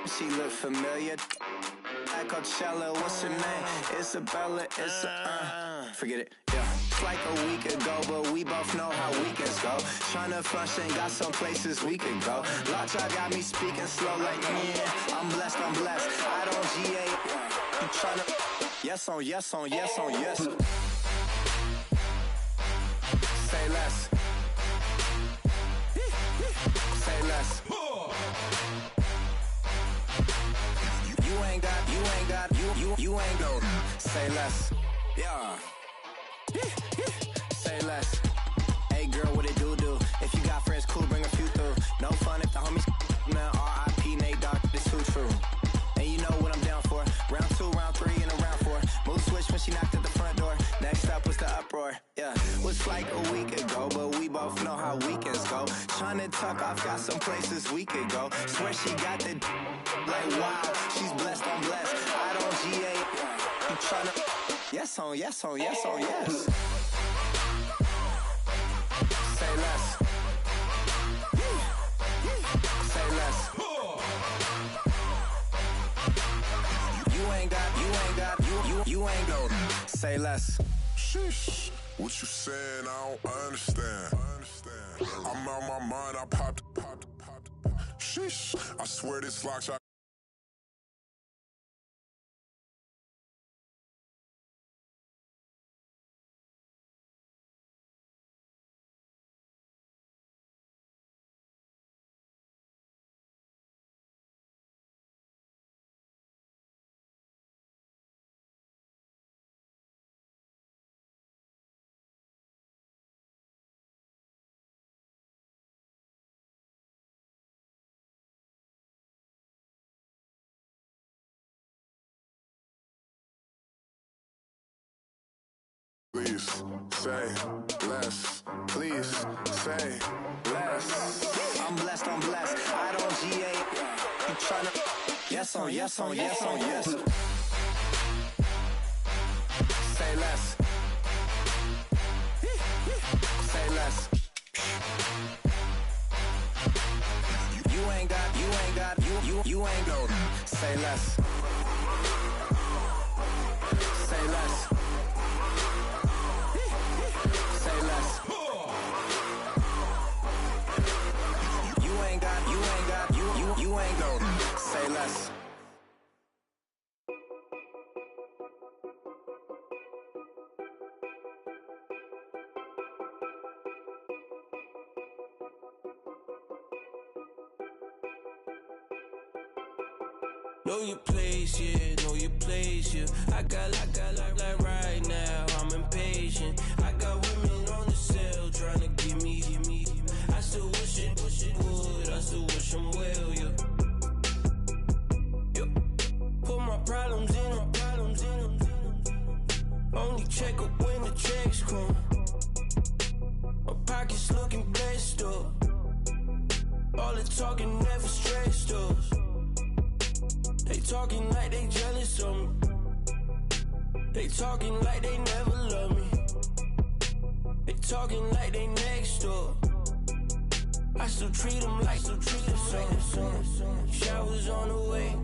She look familiar. At Coachella, what's her name? Isabella, forget it, yeah. It's like a week ago, but we both know how weekends go. Tryna function, got some places we could go. Lot y'all got me speaking slow like, yeah, I'm blessed. I don't GA, you tryna, yes on yes. Say less. Say less. You ain't go. Say less. Yeah. Say less. Hey girl, what it do? If you got friends, cool, bring a few through. No fun if the homies, man. R.I.P. Nate Dogg, this too true. And you know what I'm down for. Round 2, round 3, and a round 4. Mood switch when she knocked at the front door. Next up was the uproar. Yeah, was like a week ago, but we both know how weekends go. Tryna tuck off, got some places we could go. Swear she got the like wow, she's blessed, I'm blessed. I don't GA. You tryna yes on yes. Say less. Say less. You ain't go. Say less. Sheesh. What you saying? I don't understand. I'm out my mind. I popped. Sheesh. I swear this lock shot. Please say less. Please say less. I'm blessed. I don't GA. You tryna yes on yes. Say less. Say less. You ain't go. Say less. Say less. Say less. You ain't go. Say less. Know your place, yeah, know your place, yeah. I got like right now, I'm impatient. I got women on the cell trying to give me. I still wish it would, I still wish I'm well, yeah. Put my problems in them. Only check up when the checks come. My pockets looking blessed up. All the talking never stressed us. They talking like they jealous of me. They talking like they never love me. They talking like they next door. I still treat them like something. Showers on the way.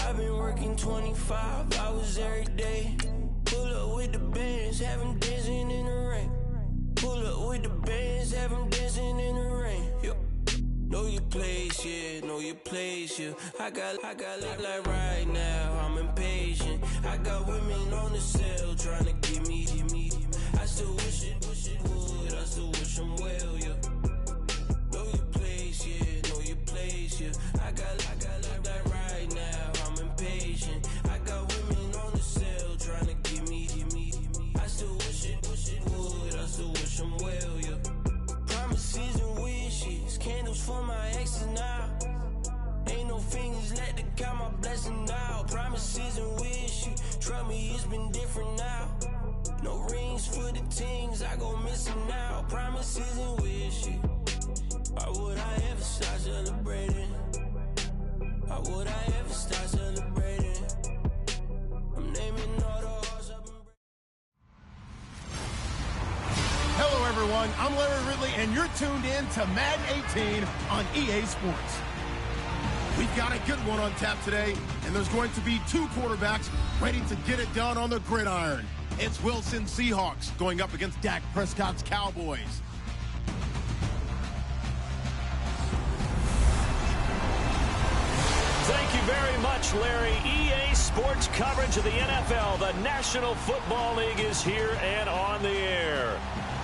I've been working 25 hours every day. Pull up with the bands, have them dancing in the rain. Pull up with the bands, have them dancing in the rain. Yo. Know your place, yeah, know your place, yeah. I got like right now, I'm impatient. I got women on the cell trying to give me. I still wish it would, I still wish I'm well, yeah. Know your place, yeah, know your place, yeah. I got like right now, I'm impatient. I got women on the cell trying to give me. I still wish it would, I still wish I'm well, yeah. Promises and wishes, candles for my exes now. Ain't no fingers left to count my blessing now. Promises and wishes, trust me, it's been different now. No rings for the things, I go missing now. Promises and wishes, why would I ever start celebrating? Why would I ever start celebrating? I'm naming all the hearts I've been. Hello, everyone. I'm Larry Ridley, and you're tuned in to Madden 18 on EA Sports. We've got a good one on tap today, and there's going to be two quarterbacks ready to get it done on the gridiron. It's Wilson Seahawks going up against Dak Prescott's Cowboys. Thank you very much, Larry. EA Sports coverage of the NFL. The National Football League is here and on the air.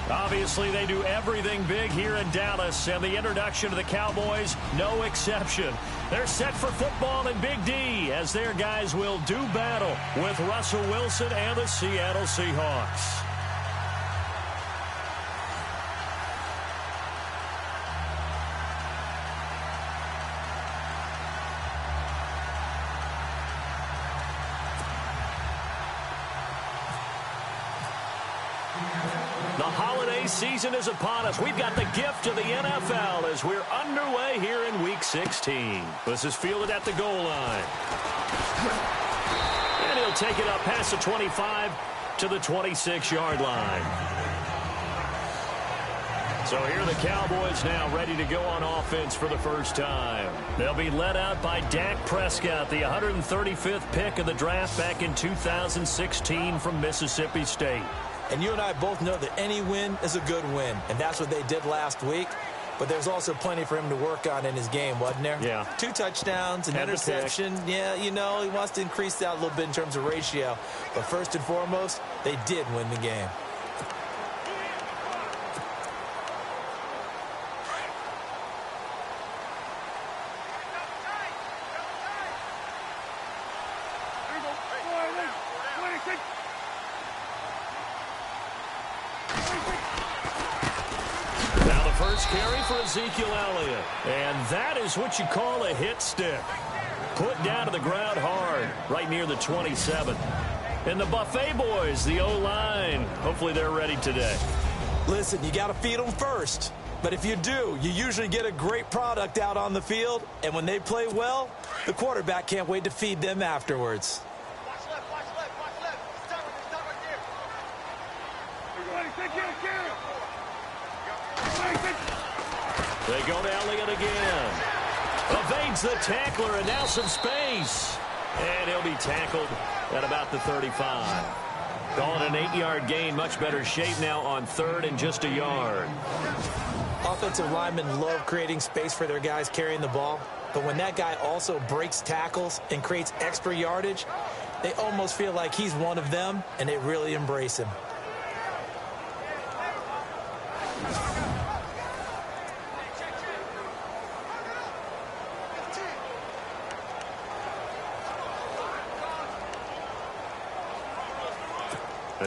Obviously, they do everything big here in Dallas, and the introduction of the Cowboys, no exception. They're set for football in Big D, as their guys will do battle with Russell Wilson and the Seattle Seahawks. The holiday season is upon us. We've got the gift of the NFL as we're underway here in Week 16. This is fielded at the goal line. And he'll take it up past the 25 to the 26-yard line. So here are the Cowboys now ready to go on offense for the first time. They'll be led out by Dak Prescott, the 135th pick of the draft back in 2016 from Mississippi State. And you and I both know that any win is a good win, and that's what they did last week. But there's also plenty for him to work on in his game, wasn't there? Yeah. 2 touchdowns, an interception. Yeah, you know, he wants to increase that a little bit in terms of ratio. But first and foremost, they did win the game. Carry for Ezekiel Elliott. And that is what you call a hit stick. Put down to the ground hard, right near the 27. And the Buffet boys, the O-line, hopefully they're ready today. Listen, you got to feed them first. But if you do, you usually get a great product out on the field. And when they play well, the quarterback can't wait to feed them afterwards. Watch left, watch left, watch left. Stop right there. Everybody, take care. They go to Elliott again. Evades the tackler, and now some space. And he'll be tackled at about the 35. Calling an 8-yard gain, much better shape now on 3rd and just a yard. Offensive linemen love creating space for their guys carrying the ball. But when that guy also breaks tackles and creates extra yardage, they almost feel like he's one of them, and they really embrace him.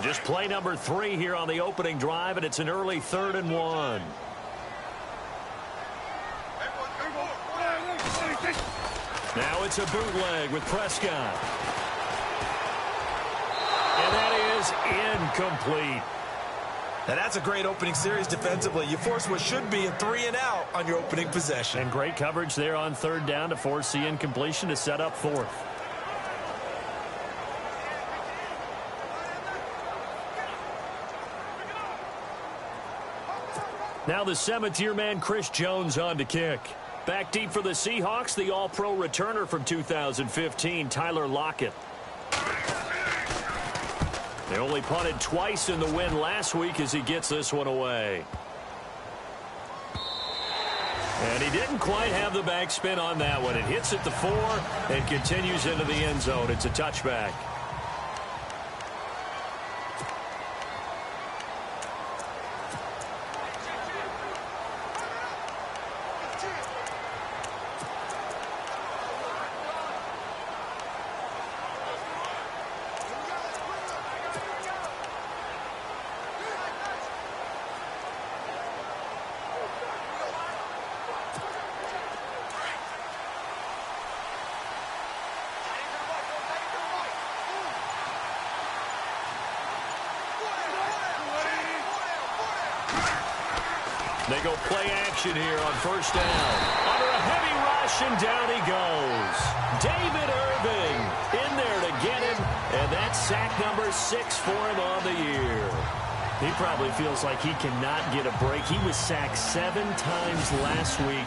Just play number 3 here on the opening drive, and it's an early 3rd and 1. Now it's a bootleg with Prescott. And that is incomplete. Now that's a great opening series defensively. You force what should be a 3-and-out on your opening possession. And great coverage there on 3rd down to force the incompletion to set up 4th. Now the 7th-year man, Chris Jones, on to kick. Back deep for the Seahawks, the All-Pro returner from 2015, Tyler Lockett. They only punted twice in the win last week as he gets this one away. And he didn't quite have the backspin on that one. It hits at the 4 and continues into the end zone. It's a touchback. They go play action here on 1st down. Under a heavy rush, and down he goes. David Irving in there to get him, and that's sack number 6 for him on the year. He probably feels like he cannot get a break. He was sacked 7 times last week.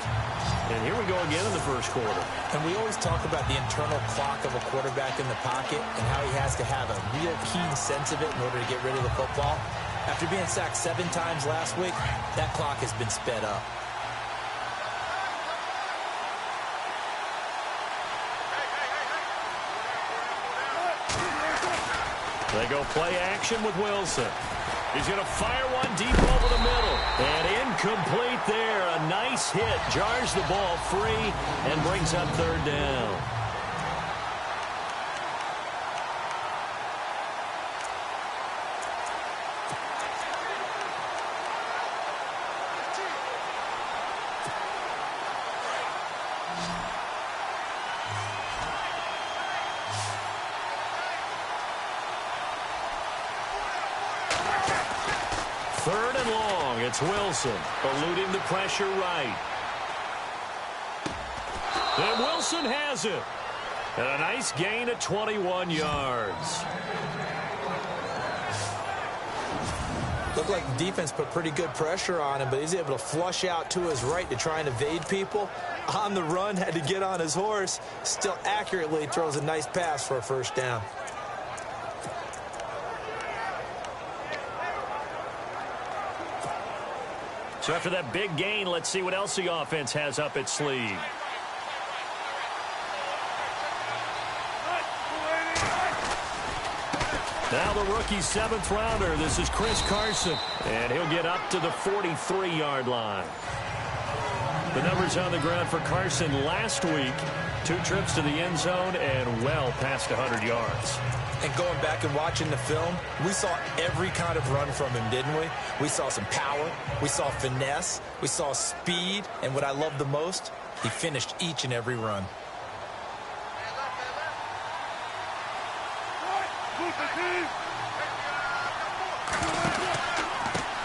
And here we go again in the first quarter. And we always talk about the internal clock of a quarterback in the pocket and how he has to have a real keen sense of it in order to get rid of the football. After being sacked 7 times last week, that clock has been sped up. They go play action with Wilson. He's going to fire one deep over the middle. And incomplete there. A nice hit. Jars the ball free and brings up third down. Third and long. It's Wilson eluding the pressure right. And Wilson has it. And a nice gain of 21 yards. Looked like the defense put pretty good pressure on him, but he's able to flush out to his right to try and evade people. On the run, had to get on his horse. Still accurately throws a nice pass for a first down. So after that big gain, let's see what else the offense has up its sleeve. Now the rookie 7th rounder. This is Chris Carson. And he'll get up to the 43-yard line. The numbers on the ground for Carson last week. 2 trips to the end zone and well past 100 yards. And going back and watching the film, we saw every kind of run from him, didn't we? We saw some power, we saw finesse, we saw speed, and what I love the most, he finished each and every run.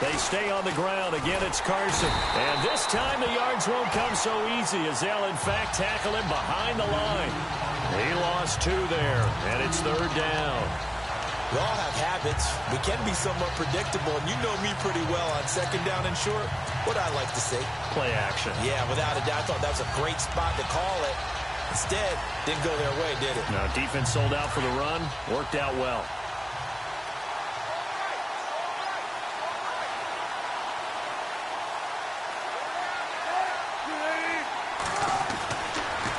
They stay on the ground. Again, it's Carson. And this time the yards won't come so easy as they'll, in fact, tackle him behind the line. He lost 2 there, and it's third down. We all have habits. We can be somewhat predictable, and you know me pretty well on second down and short. What I like to say? Play action. Yeah, without a doubt. I thought that was a great spot to call it. Instead, didn't go their way, did it? No, defense sold out for the run. Worked out well.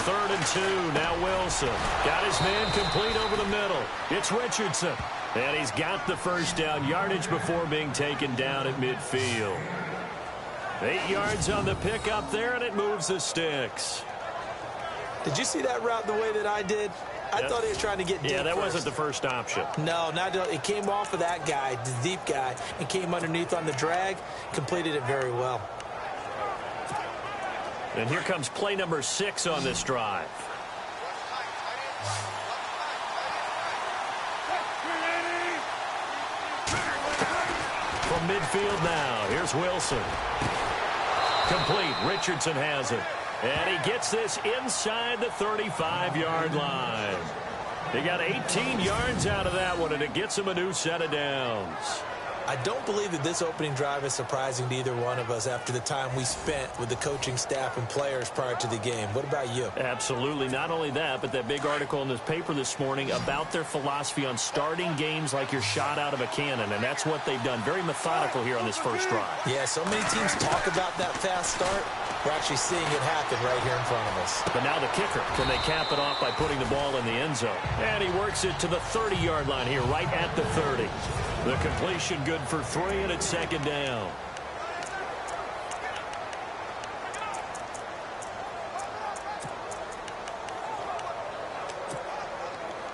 Third and 2. Now Wilson. Got his man complete over the middle. It's Richardson. And he's got the first down yardage before being taken down at midfield. 8 yards on the pickup there, and it moves the sticks. Did you see that route the way that I did? I thought he was trying to get deep. Yeah, that first. wasn't the first option. No, not it came off of that guy, the deep guy, and came underneath on the drag, completed it very well. And here comes play number 6 on this drive. From midfield now, here's Wilson. Complete. Richardson has it. And he gets this inside the 35-yard line. He got 18 yards out of that one, and it gets him a new set of downs. I don't believe that this opening drive is surprising to either one of us after the time we spent with the coaching staff and players prior to the game. What about you? Absolutely. Not only that, but that big article in the paper this morning about their philosophy on starting games like you're shot out of a cannon, and that's what they've done. Very methodical here on this first drive. Yeah, so many teams talk about that fast start. We're actually seeing it happen right here in front of us. But now the kicker. Can they cap it off by putting the ball in the end zone? And he works it to the 30-yard line here, right at the 30. The completion good for 3, and it's second down.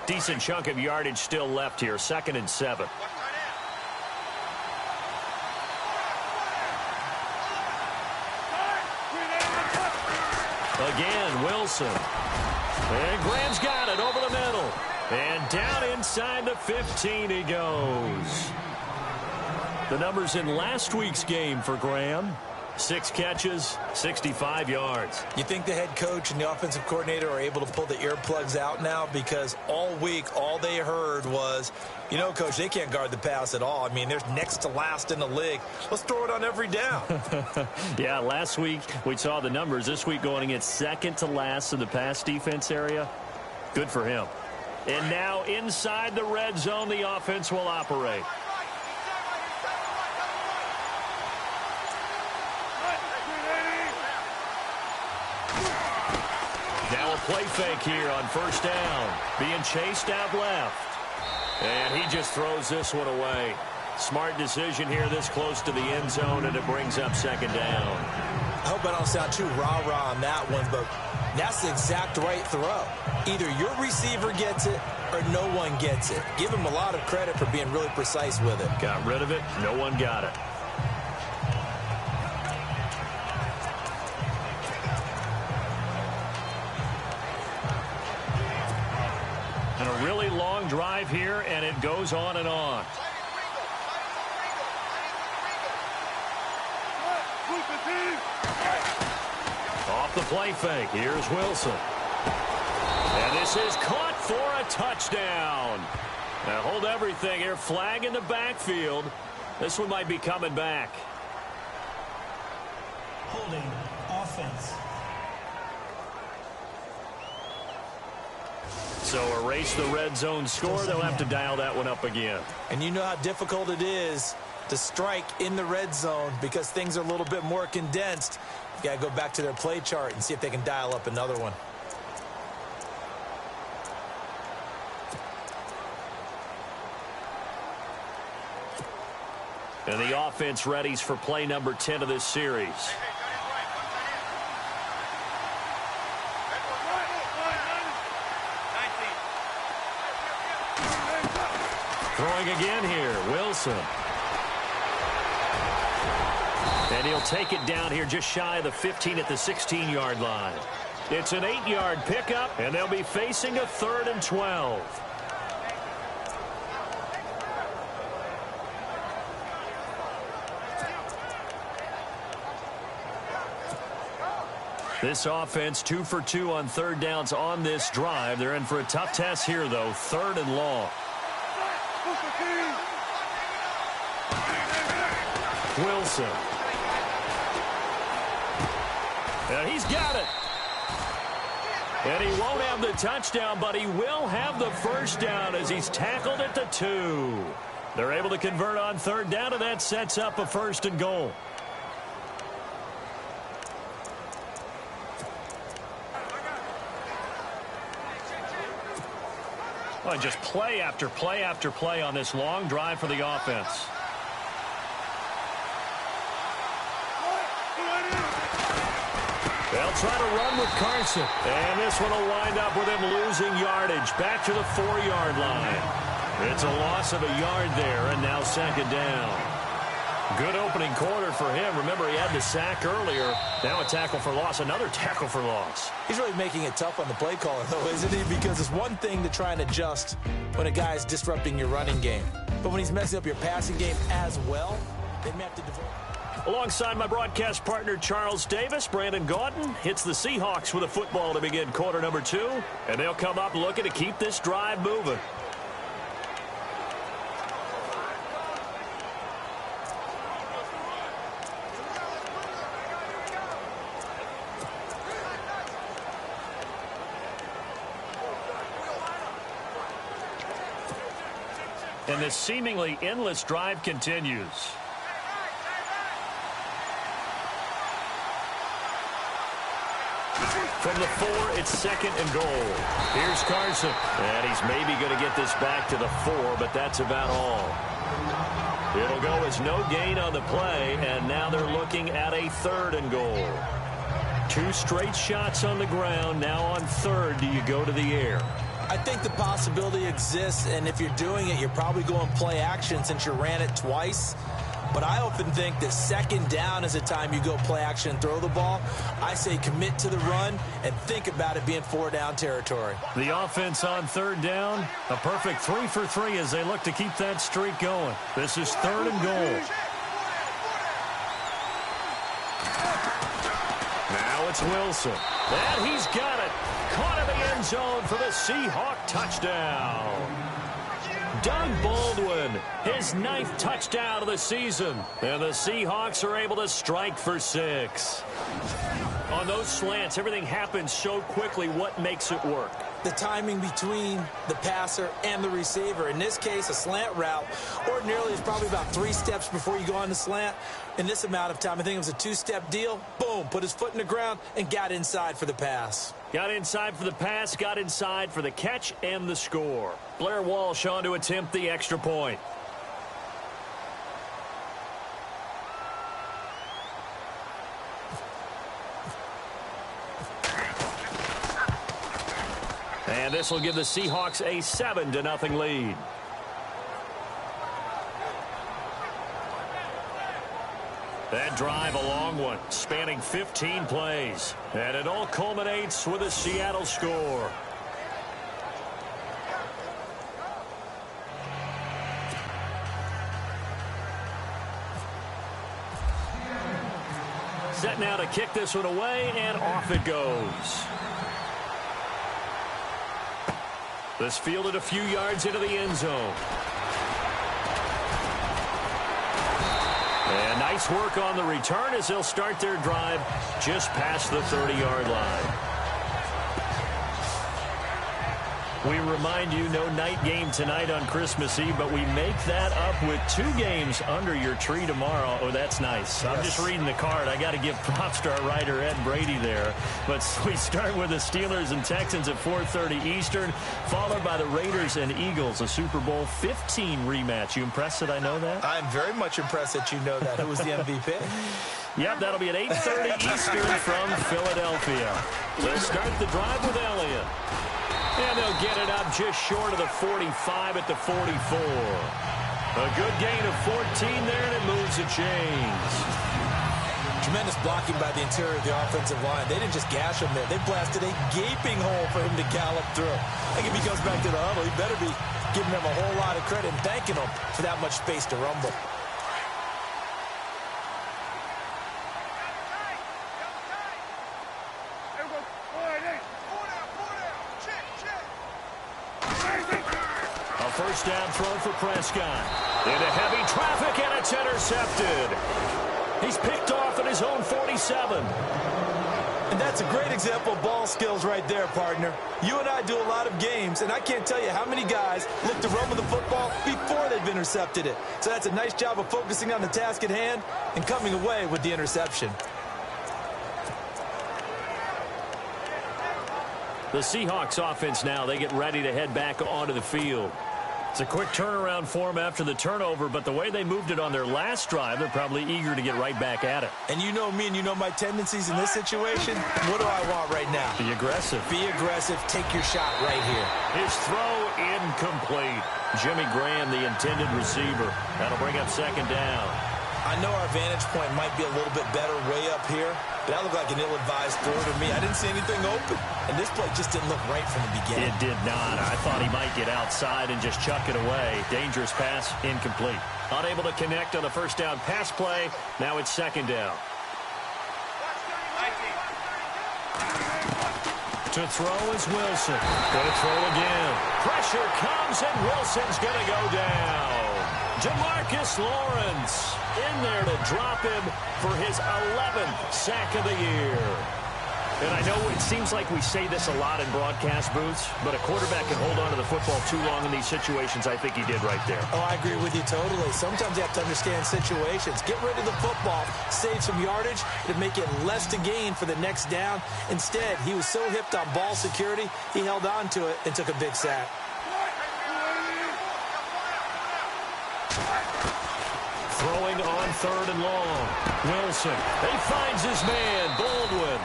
Decent chunk of yardage still left here, 2nd and 7. Again, Wilson. And Graham's got it over the middle. And down inside the 15 he goes. The numbers in last week's game for Graham. 6 catches, 65 yards. You think the head coach and the offensive coordinator are able to pull the earplugs out now? Because all week, all they heard was, you know, Coach, they can't guard the pass at all. I mean, they're next to last in the league. Let's throw it on every down. Yeah, last week we saw the numbers. This week going against second to last in the pass defense area. Good for him. And now inside the red zone, the offense will operate. Now a play fake here on first down. Being chased out left. And he just throws this one away. Smart decision here this close to the end zone, and it brings up second down. I hope I don't sound too rah-rah on that one, but that's the exact right throw. Either your receiver gets it or no one gets it. Give him a lot of credit for being really precise with it. Got rid of it. No one got it. And a really long drive here, and it goes on and on. Off the play fake. Here's Wilson. And this is caught for a touchdown. Now hold everything here. Flag in the backfield. This one might be coming back. Holding offense. So erase the red zone score. They'll have to dial that one up again. And you know how difficult it is to strike in the red zone because things are a little bit more condensed. You got to go back to their play chart and see if they can dial up another one. And the offense readies for play number 10 of this series. Throwing again here, Wilson. And he'll take it down here just shy of the 15 at the 16-yard line. It's an 8-yard pickup, and they'll be facing a 3rd and 12. This offense 2 for 2 on 3rd downs on this drive. They're in for a tough test here, though. 3rd and long. Wilson. And he's got it. And he won't have the touchdown, but he will have the first down as he's tackled at the 2. They're able to convert on 3rd down, and that sets up a 1st and goal. Well, just play after play after play on this long drive for the offense. They'll try to run with Carson. And this one will wind up with him losing yardage back to the 4-yard line. It's a loss of a yard there, and now 2nd down. Good opening quarter for him. Remember, he had the sack earlier. Now a tackle for loss, another tackle for loss. He's really making it tough on the play caller, though, isn't he? Because it's one thing to try and adjust when a guy is disrupting your running game. But when he's messing up your passing game as well, they may have to devote. Alongside my broadcast partner, Charles Davis, Brandon Gaudin hits the Seahawks with a football to begin quarter number 2. And they'll come up looking to keep this drive moving. And this seemingly endless drive continues. From the 4, it's 2nd and goal. Here's Carson. And he's maybe going to get this back to the 4, but that's about all. It'll go as no gain on the play, and now they're looking at a 3rd and goal. 2 straight shots on the ground. Now on 3rd, do you go to the air? I think the possibility exists, and if you're doing it, you're probably going play action since you ran it twice. But I often think that 2nd down is the time you go play action and throw the ball. I say commit to the run and think about it being 4-down territory. The offense on 3rd down, a perfect 3 for 3 as they look to keep that streak going. This is 3rd and goal. It's Wilson. And he's got it. Caught in the end zone for the Seahawk touchdown. Doug Baldwin, his 9th touchdown of the season. And the Seahawks are able to strike for 6. On those slants, everything happens so quickly. What makes it work? The timing between the passer and the receiver. In this case, a slant route ordinarily is probably about 3 steps before you go on the slant. In this amount of time, I think it was a 2-step deal. Boom, put his foot in the ground and got inside for the pass. Got inside for the pass, got inside for the catch and the score. Blair Walsh on to attempt the extra point. And this will give the Seahawks a 7-0 lead. That drive, a long one, spanning 15 plays. And it all culminates with a Seattle score. Set now to kick this one away, and off it goes. This fielded a few yards into the end zone. And nice work on the return as they'll start their drive just past the 30-yard line. We remind you, no night game tonight on Christmas Eve, but we make that up with 2 games under your tree tomorrow. Oh, that's nice. Yes. I'm just reading the card. I got to give props to our writer, Ed Brady, there. But we start with the Steelers and Texans at 4:30 Eastern, followed by the Raiders and Eagles, a Super Bowl 15 rematch. You impressed that I know that? I'm very much impressed that you know that. Who was the MVP? Yep, that'll be at 8:30 Eastern from Philadelphia. They'll start the drive with Elliott. And they'll get it up just short of the 45 at the 44. A good gain of 14 there, and it moves the chains. Tremendous blocking by the interior of the offensive line. They didn't just gash him there. They blasted a gaping hole for him to gallop through. I think if he goes back to the huddle, he better be giving them a whole lot of credit and thanking them for that much space to rumble. First down throw for Prescott. Into heavy traffic, and it's intercepted. He's picked off at his own 47. And that's a great example of ball skills right there, partner. You and I do a lot of games, and I can't tell you how many guys look to run with the football before they've intercepted it. So that's a nice job of focusing on the task at hand and coming away with the interception. The Seahawks offense now, they get ready to head back onto the field. It's a quick turnaround for them after the turnover, but the way they moved it on their last drive, they're probably eager to get right back at it. And you know me and you know my tendencies in this situation. What do I want right now? Be aggressive. Be aggressive. Take your shot right here. His throw incomplete. Jimmy Graham, the intended receiver. That'll bring up second down. I know our vantage point might be a little bit better way up here, but that looked like an ill-advised throw to me. I didn't see anything open, and this play just didn't look right from the beginning. It did not. I thought he might get outside and just chuck it away. Dangerous pass, incomplete. Unable to connect on the first down pass play. Now it's second down. To throw is Wilson. Going to throw again. Pressure comes, and Wilson's going to go down. Demarcus Lawrence in there to drop him for his 11th sack of the year. And I know it seems like we say this a lot in broadcast booths, but a quarterback can hold on to the football too long in these situations. I think he did right there. Oh, I agree with you totally. Sometimes you have to understand situations. Get rid of the football, save some yardage to make it less to gain for the next down. Instead, he was so hipped on ball security, he held on to it and took a big sack. Throwing on third and long. Wilson. He finds his man, Baldwin.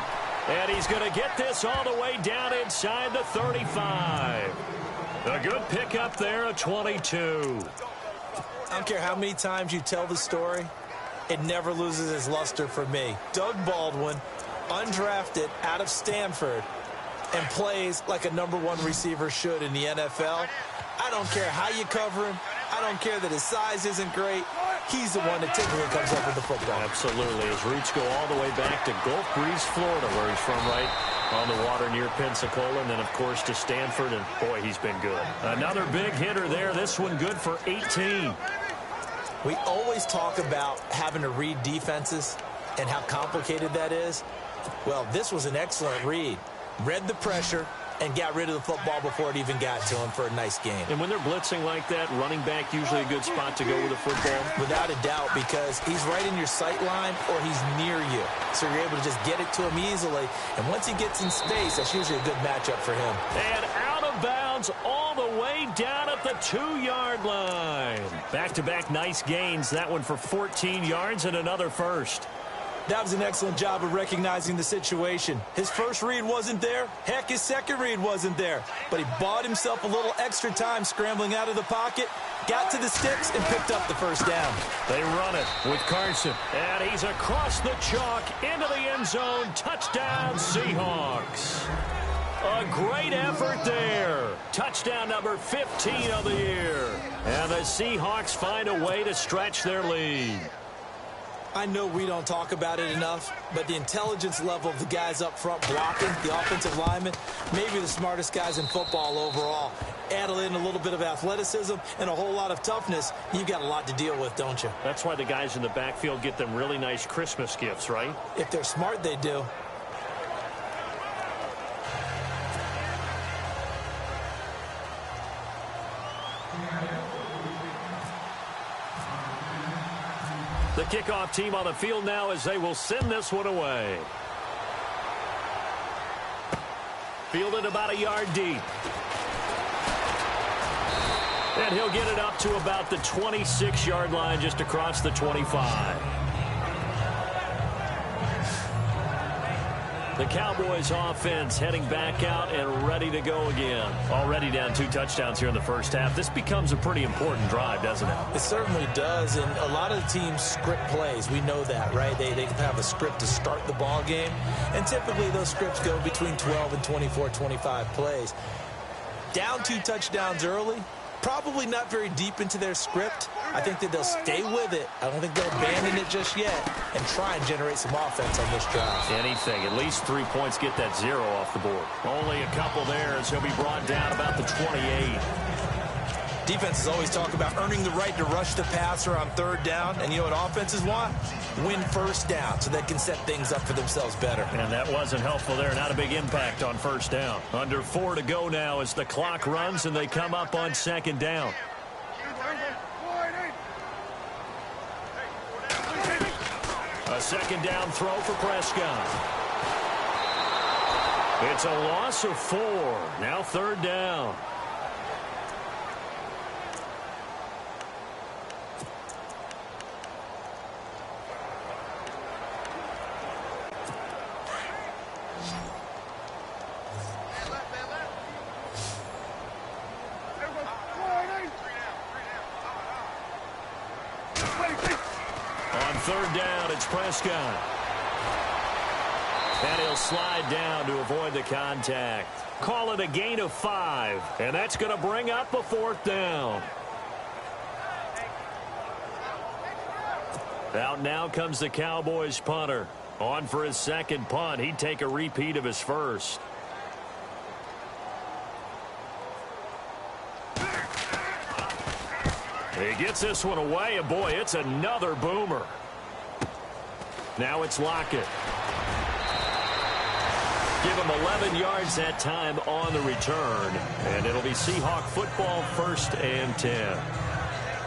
And he's going to get this all the way down inside the 35. A good pickup there, a 22. I don't care how many times you tell the story, it never loses its luster for me. Doug Baldwin, undrafted out of Stanford, and plays like a #1 receiver should in the NFL. I don't care how you cover him. I don't care that his size isn't great. he's the one that typically comes up with the football. Absolutely. His roots go all the way back to Gulf Breeze, Florida, where he's from, right on the water near Pensacola, and then, of course, to Stanford, and, boy, he's been good. Another big hitter there. This one good for 18. We always talk about having to read defenses and how complicated that is. Well, this was an excellent read. Read the pressure and got rid of the football before it even got to him for a nice game. And when they're blitzing like that, running back usually a good spot to go with the football? Without a doubt, because he's right in your sight line or he's near you. So you're able to just get it to him easily. And once he gets in space, that's usually a good matchup for him. And out of bounds all the way down at the 2-yard line. Back-to-back nice gains. That one for 14 yards and another first. That was an excellent job of recognizing the situation. His first read wasn't there. Heck, his second read wasn't there. But he bought himself a little extra time scrambling out of the pocket, got to the sticks, and picked up the first down. They run it with Carson. And he's across the chalk into the end zone. Touchdown, Seahawks. A great effort there. Touchdown number 15 of the year. And the Seahawks find a way to stretch their lead. I know we don't talk about it enough, but the intelligence level of the guys up front blocking, the offensive linemen, maybe the smartest guys in football overall. Add in a little bit of athleticism and a whole lot of toughness, you've got a lot to deal with, don't you? That's why the guys in the backfield get them really nice Christmas gifts, right? If they're smart, they do. The kickoff team on the field now as they will send this one away. Fielded about a yard deep. And he'll get it up to about the 26-yard line, just across the 25. The Cowboys offense heading back out and ready to go again. Already down 2 touchdowns here in the first half. This becomes a pretty important drive, doesn't it? It certainly does, and a lot of the teams script plays. We know that, right? They have a script to start the ball game, and typically those scripts go between 12 and 24, 25 plays. Down 2 touchdowns early, probably not very deep into their script. I think that they'll stay with it. I don't think they'll abandon it just yet and try and generate some offense on this drive. Anything. At least 3 points, get that 0 off the board. Only a couple there as he'll be brought down about the 28. Defenses always talk about earning the right to rush the passer on 3rd down. And you know what offenses want? Win 1st down so they can set things up for themselves better. And that wasn't helpful there. Not a big impact on 1st down. Under 4 to go now as the clock runs and they come up on 2nd down. A 2nd down throw for Prescott. It's a loss of 4. Now 3rd down. On 3rd down, it's Prescott. And he'll slide down to avoid the contact. Call it a gain of 5. And that's going to bring up a 4th down. Out now comes the Cowboys punter. On for his 2nd punt. He'd take a repeat of his first. He gets this one away, and boy, it's another boomer. Now it's Lockett. Give him 11 yards that time on the return, and it'll be Seahawk football 1st and 10.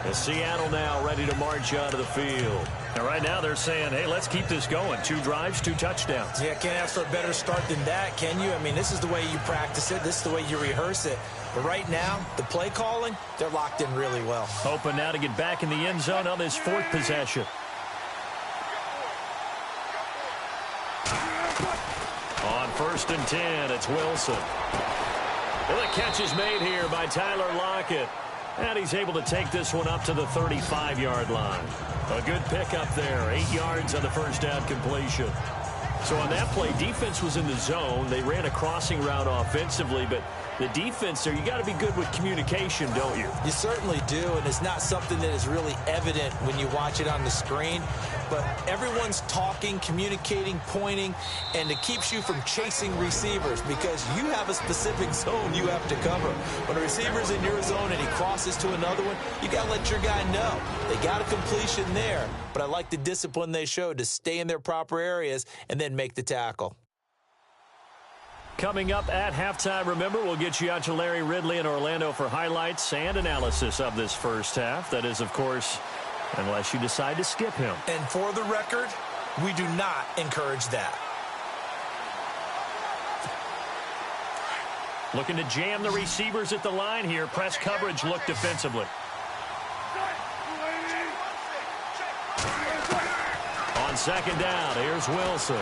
And Seattle now ready to march out of the field. And right now they're saying, hey, let's keep this going. 2 drives, 2 touchdowns. Yeah, can't ask for a better start than that, can you? I mean, this is the way you practice it. This is the way you rehearse it. But right now, the play calling, they're locked in really well. Hoping now to get back in the end zone on this 4th possession. On 1st and 10, it's Wilson. Well, the catch is made here by Tyler Lockett. And he's able to take this one up to the 35-yard line. A good pickup there. 8 yards on the 1st down completion. So on that play, defense was in the zone. They ran a crossing route offensively, but the defense there, you got to be good with communication, don't you? You certainly do, and it's not something that is really evident when you watch it on the screen. But everyone's talking, communicating, pointing, and it keeps you from chasing receivers because you have a specific zone you have to cover. When a receiver's in your zone and he crosses to another one, you got to let your guy know. They got a completion there, but I like the discipline they showed to stay in their proper areas and then make the tackle. Coming up at halftime, remember, we'll get you out to Larry Ridley in Orlando for highlights and analysis of this first half. That is, of course, unless you decide to skip him. And for the record, we do not encourage that. Looking to jam the receivers at the line here. Press coverage look defensively. On second down, here's Wilson.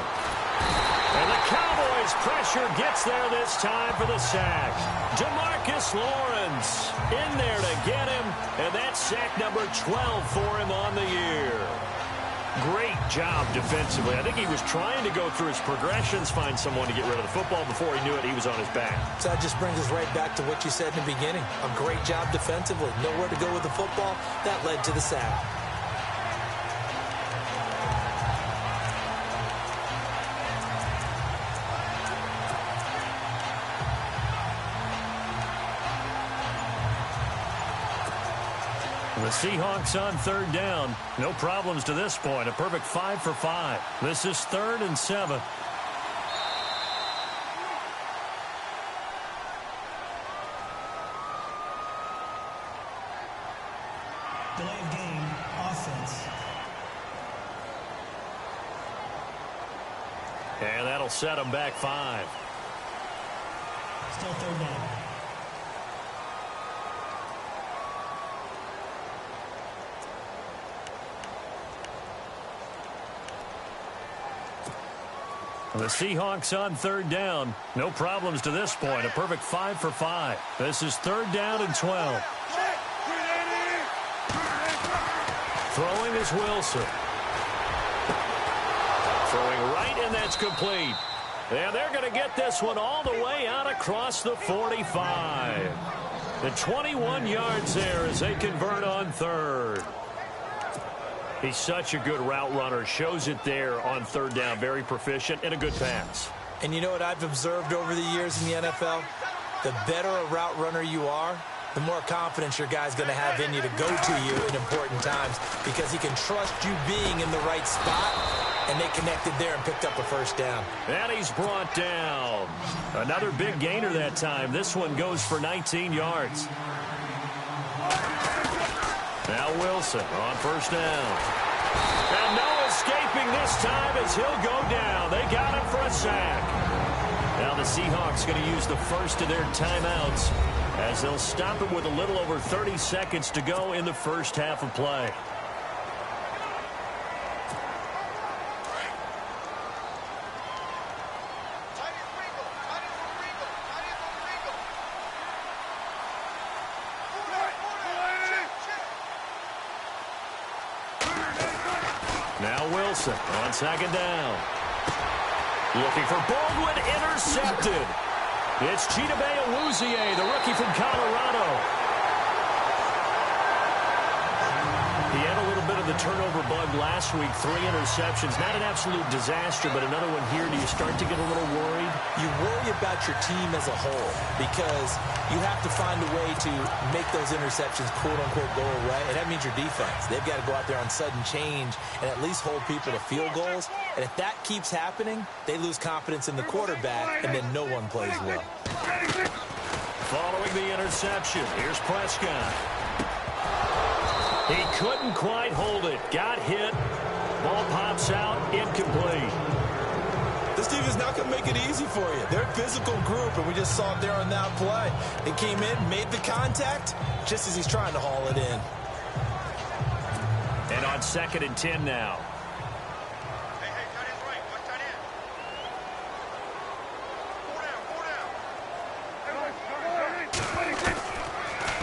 And the Cowboys pressure gets there this time for the sack. DeMarcus Lawrence in there to get him, and that's sack number 12 for him on the year. Great job defensively. I think he was trying to go through his progressions, find someone to get rid of the football. Before he knew it, he was on his back. So that just brings us right back to what you said in the beginning. A great job defensively. Nowhere to go with the football. That led to the sack. The Seahawks on third down. No problems to this point. A perfect 5 for 5. This is 3rd and 7. Delay of game, offense. And that'll set them back 5. Still 3rd down. The Seahawks on third down. No problems to this point. A perfect 5 for 5. This is 3rd down and 12. Throwing is Wilson. Throwing right, and that's complete. And they're going to get this one all the way out across the 45. The 21 yards there as they convert on third. He's such a good route runner. Shows it there on third down. Very proficient and a good pass. And you know what I've observed over the years in the NFL? The better a route runner you are, the more confidence your guy's going to have in you to go to you in important times because he can trust you being in the right spot, and they connected there and picked up a first down. And he's brought down. Another big gainer that time. This one goes for 19 yards. Now Wilson on first down. And no escaping this time as he'll go down. They got him for a sack. Now the Seahawks going to use the first of their timeouts as they'll stop him with a little over 30 seconds to go in the first half of play. Now Wilson on second down. Looking for Baldwin, intercepted. It's Chidobe Awuzie, the rookie from Colorado. He had a little bit of the turnover bug last week, 3 interceptions. Not an absolute disaster, but another one here. Do you start to get a little worried? You worry about your team as a whole because you have to find a way to make those interceptions, quote-unquote, go away, and that means your defense. They've got to go out there on sudden change and at least hold people to field goals, and if that keeps happening, they lose confidence in the quarterback, and then no one plays well. Following the interception, here's Prescott. He couldn't quite hold it. Got hit. Ball pops out. Incomplete. This team is not going to make it easy for you. They're a physical group, and we just saw it there on that play. They came in, made the contact, just as he's trying to haul it in. And on 2nd and 10 now. Hey, tight end's right. Watch tight end. Pull down.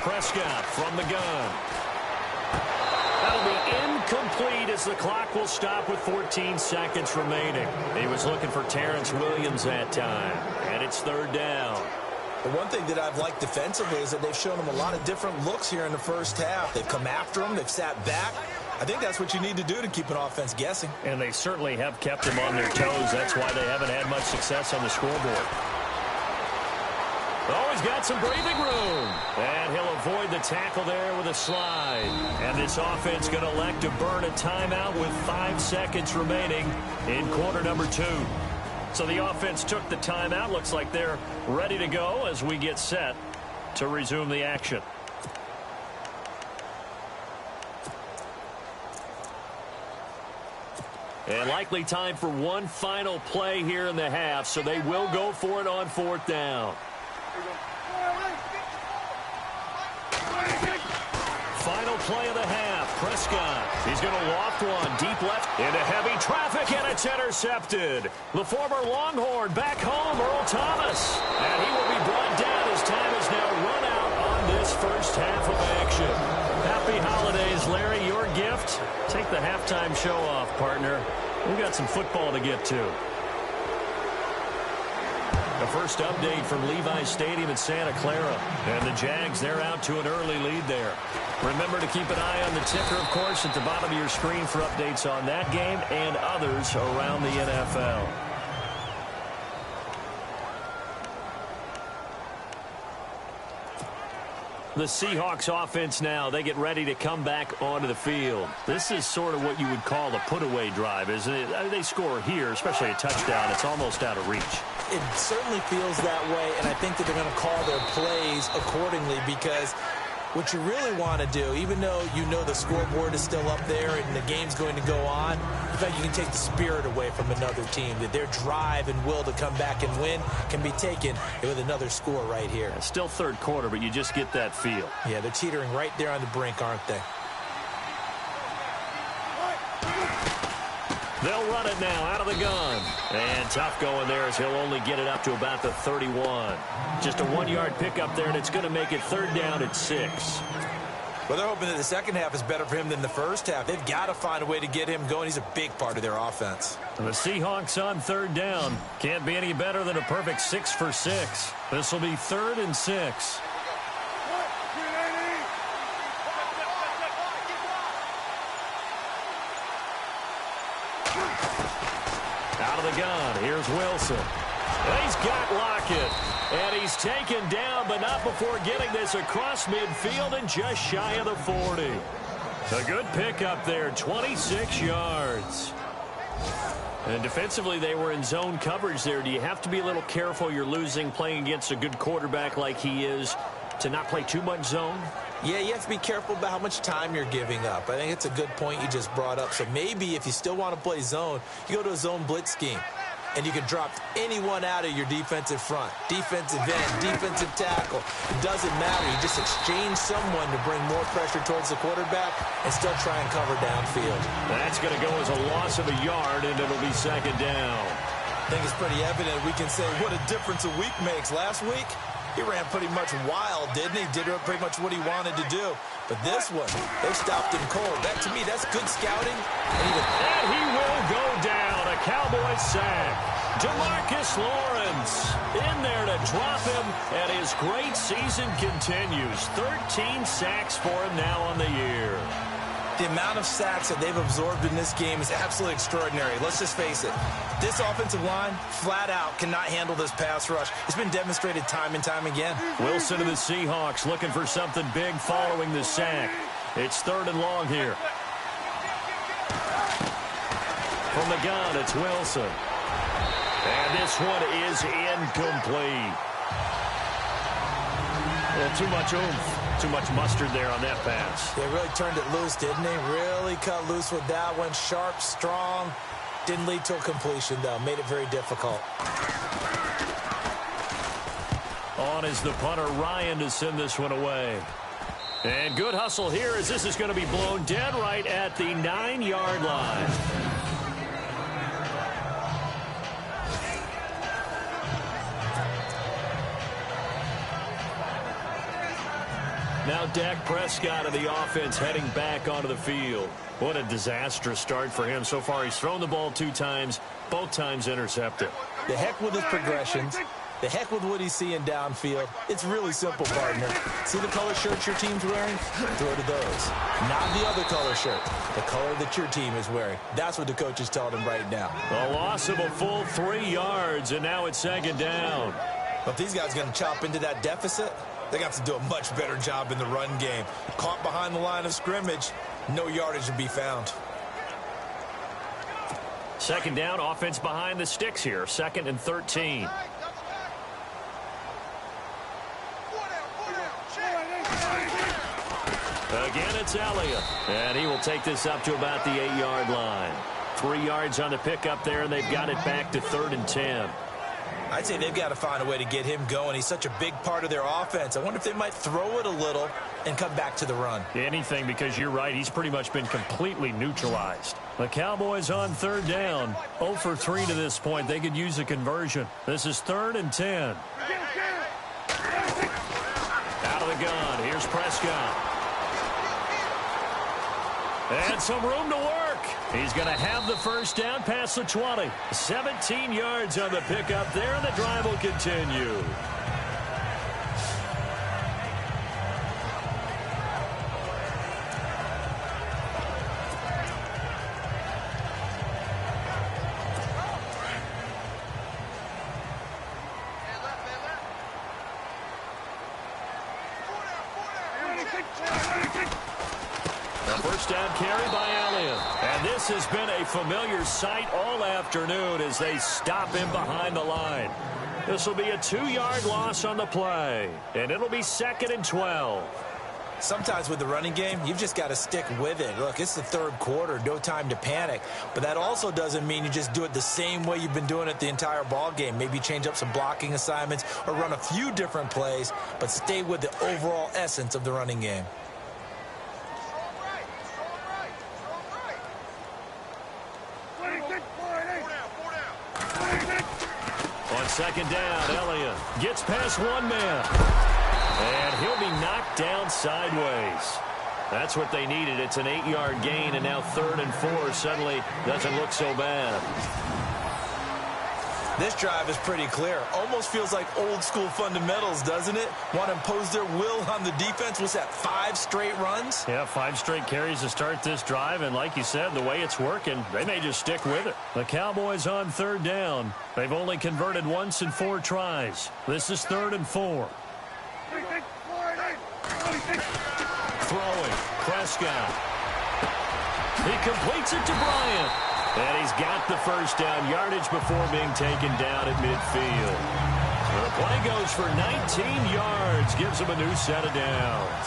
Prescott from the gun. That'll be incomplete as the clock will stop with 14 seconds remaining. He was looking for Terrence Williams that time. And it's 3rd down. The one thing that I've liked defensively is that they've shown them a lot of different looks here in the first half. They've come after them. They've sat back. I think that's what you need to do to keep an offense guessing. And they certainly have kept them on their toes. That's why they haven't had much success on the scoreboard. Oh, he's got some breathing room. And he'll avoid the tackle there with a slide. And this offense going to elect to burn a timeout with 5 seconds remaining in quarter number 2. So the offense took the timeout. Looks like they're ready to go as we get set to resume the action. And likely time for one final play here in the half, so they will go for it on 4th down. Final play of the half. Prescott. He's going to loft one deep left into heavy traffic, and it's intercepted. The former Longhorn back home, Earl Thomas. And he will be brought down as time is now run out on this first half of action. Happy holidays, Larry. Your gift? Take the halftime show off, partner. We've got some football to get to. The first update from Levi's Stadium in Santa Clara. And the Jags, they're out to an early lead there. Remember to keep an eye on the ticker, of course, at the bottom of your screen for updates on that game and others around the NFL. The Seahawks offense now, they get ready to come back onto the field. This is sort of what you would call a put-away drive, isn't it? They score here, especially a touchdown. It's almost out of reach. It certainly feels that way, and I think that they're going to call their plays accordingly because what you really want to do, even though you know the scoreboard is still up there and the game's going to go on, in fact, you can take the spirit away from another team. That their drive and will to come back and win can be taken with another score right here. It's still third quarter, but you just get that feel. Yeah, they're teetering right there on the brink, aren't they? They'll run it now out of the gun. And tough going there as he'll only get it up to about the 31. Just a 1-yard pickup there, and it's going to make it 3rd down at 6. Well, they're hoping that the second half is better for him than the first half. They've got to find a way to get him going. He's a big part of their offense. And the Seahawks on 3rd down. Can't be any better than a perfect 6 for 6. This will be 3rd and 6. Out of the gun, here's Wilson. He's got Lockett, and he's taken down, but not before getting this across midfield and just shy of the 40. A good pickup there, 26 yards. And defensively, they were in zone coverage there. Do you have to be a little careful you're losing playing against a good quarterback like he is to not play too much zone? Yeah, you have to be careful about how much time you're giving up. I think it's a good point you just brought up. So maybe if you still want to play zone, you go to a zone blitz scheme. And you can drop anyone out of your defensive front. Defensive end, defensive tackle. It doesn't matter. You just exchange someone to bring more pressure towards the quarterback and still try and cover downfield. That's going to go as a loss of a yard, and it'll be 2nd down. I think it's pretty evident we can say what a difference a week makes. Last week, he ran pretty much wild, didn't he? Did pretty much what he wanted to do. But this one, they stopped him cold. That, to me, that's good scouting. And he will go down. A Cowboy sack. DeMarcus Lawrence in there to drop him, and his great season continues. 13 sacks for him now on the year. The amount of sacks that they've absorbed in this game is absolutely extraordinary. Let's just face it. This offensive line, flat out, cannot handle this pass rush. It's been demonstrated time and time again. Wilson and the Seahawks looking for something big following the sack. It's 3rd and long here. From the gun, it's Wilson. And this one is incomplete. Well, too much oomph. Too much mustard there on that pass. They really turned it loose, didn't they? Really cut loose with that one. Sharp, strong. Didn't lead to a completion, though. Made it very difficult. On is the punter, Ryan, to send this one away. And good hustle here as this is going to be blown dead right at the 9-yard line. Now Dak Prescott of the offense heading back onto the field. What a disastrous start for him. So far, he's thrown the ball 2 times, both times intercepted. The heck with his progressions. The heck with what he's seeing downfield. It's really simple, partner. See the color shirts your team's wearing? Throw to those. Not the other color shirt. The color that your team is wearing. That's what the coach is telling him right now. A loss of a full 3 yards, and now it's second down. But if these guys are going to chop into that deficit, they're going to have to do a much better job in the run game. Caught behind the line of scrimmage, no yardage to be found. Second down, offense behind the sticks here. 2nd and 13. Again, it's Elliott, and he will take this up to about the 8-yard line. 3 yards on the pickup there, and they've got it back to 3rd and 10. I'd say they've got to find a way to get him going. He's such a big part of their offense. I wonder if they might throw it a little and come back to the run. Anything, because you're right. He's pretty much been completely neutralized. The Cowboys on 3rd down. 0 for 3 to this point. They could use a conversion. This is 3rd and 10. Out of the gun. Here's Prescott. And some room to work. He's going to have the first down past the 20. 17 yards on the pickup there, and the drive will continue. Down carry by Elliott. And this has been a familiar sight all afternoon as they stop him behind the line. This will be a 2-yard loss on the play. And it'll be 2nd and 12. Sometimes with the running game, you've just got to stick with it. Look, it's the 3rd quarter, no time to panic. But that also doesn't mean you just do it the same way you've been doing it the entire ball game. Maybe change up some blocking assignments or run a few different plays, but stay with the overall essence of the running game. On 2nd down, Elliott gets past one man. And he'll be knocked down sideways. That's what they needed. It's an 8-yard gain, and now 3rd and 4 suddenly doesn't look so bad. This drive is pretty clear. Almost feels like old school fundamentals, doesn't it? Want to impose their will on the defense. Was that 5 straight runs? Yeah, 5 straight carries to start this drive. And like you said, the way it's working, they may just stick with it. The Cowboys on 3rd down. They've only converted once in 4 tries. This is 3rd and 4. Throwing. Prescott. He completes it to Bryant. And he's got the first down yardage before being taken down at midfield. The play goes for 19 yards, gives him a new set of downs.